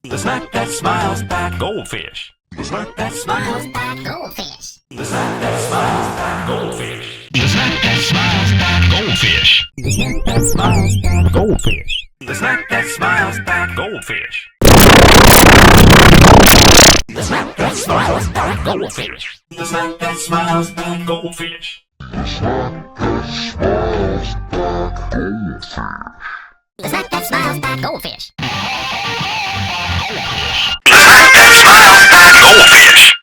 The snack that smiles back. Goldfish. The snack that smiles back. Goldfish. The snack that smiles back. Goldfish. The snack that smiles back. Goldfish. The snack that smiles back. Goldfish. The snack that smiles back. Goldfish. The snack that smiles back. Goldfish. The snack that smiles back. Goldfish. The snack that smiles back. Goldfish.